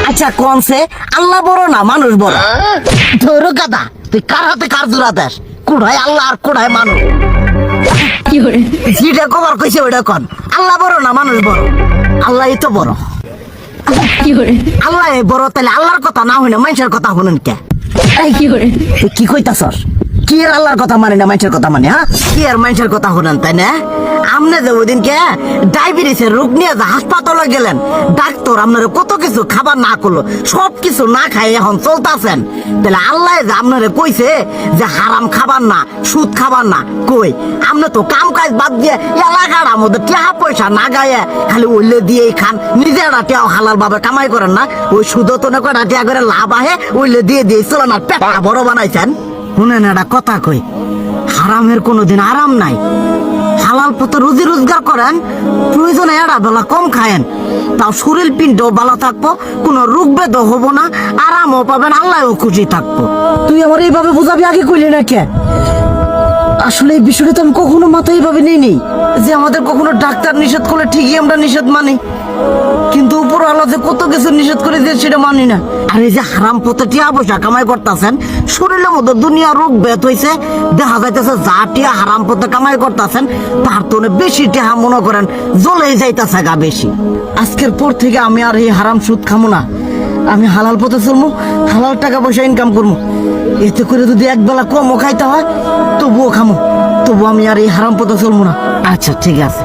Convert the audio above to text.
আচ্ছা কোনছে আল্লাহ বড় না মানুষ বড়? ধরো গাদা, তুই কার হাতে কার জোড়া দেশ? কোড়ায় আল্লাহ আর কোড়ায় মানুষ। যেটা কবার কইছে ওইটা কন। আল্লাহ বড় না মানুষ বড়? আল্লাহ তো বড়। আল্লাহ বড়, তাহলে আল্লাহর কথা না হইনা মানুষের কথা শুনেন কে? কি কইতাছস? কি আর আল্লাহর কথা মানে না মানুষের কথা মানে? হ্যাঁ, কি আর মানুষের কথা শুনেন তাই না? আমনে যে ওই দিনকে ডায়াবেটিসের রোগ নিয়ে যে হাসপাতালে গেলেন, ডাক্তার আপনারা কত কিছু খাবার না করলো, সব কিছু না খাই এখন চলতেছেন। তাহলে আল্লাহ যে আপনারা কইছে যে হারাম খাবার না, সুদ খাবার না, কই আপনি তো কাম কাজ বাদ দিয়ে এলাকার আমাদের টাকা পয়সা না গায়ে খালি ওইলে দিয়েই খান, নিজেরা টেও হালাল ভাবে কামাই করেন না, ওই সুদ তো না কটা টেয়া করে লাভ আহে ওইলে দিয়ে দিয়ে চলেন আর পেট বড় বানাইছেন। শুনেন একটা কথা কই, হারামের কোনোদিন আরাম নাই। হালাল পথে রুজি রোজগার করেন, প্রয়োজনে এড়া বেলা কম খায়েন, তাও শরীর পিণ্ডও ভালো থাকবো, কোনো রোগ বেদও হবো না, আরামও পাবেন, আল্লাহও খুশি থাকবো। তুই আমার এইভাবে বুঝাবি আগে কইলি না কে? আসলে এই বিষয়টা তো আমি কখনো মাথায় এইভাবে নিইনি যে আমাদের কখনো ডাক্তার নিষেধ করলে ঠিকই আমরা নিষেধ মানি, কিন্তু উপর আল্লাহ যে কত কিছু নিষেধ করে দিয়ে সেটা মানি না। আর এই যে হারাম পথে টিয়া পয়সা কামাই করতেছেন, শরীরের মধ্যে দুনিয়া রোগ ব্যাত হয়েছে, দেখা যাইতেছে যা টিয়া হারাম পথে কামাই করতেছেন তার তো বেশি টিয়া মনে করেন জ্বলেই যাইতেছে গা বেশি। আজকের পর থেকে আমি আর এই হারাম সুদ খামো না, আমি হালাল পথে চলবো, হালাল টাকা পয়সা ইনকাম করবো। এতে করে যদি একবেলা কমও খাইতে হয় তবুও খামো, তবু আমি আর এই হারাম পথে চলবো না। আচ্ছা ঠিক আছে।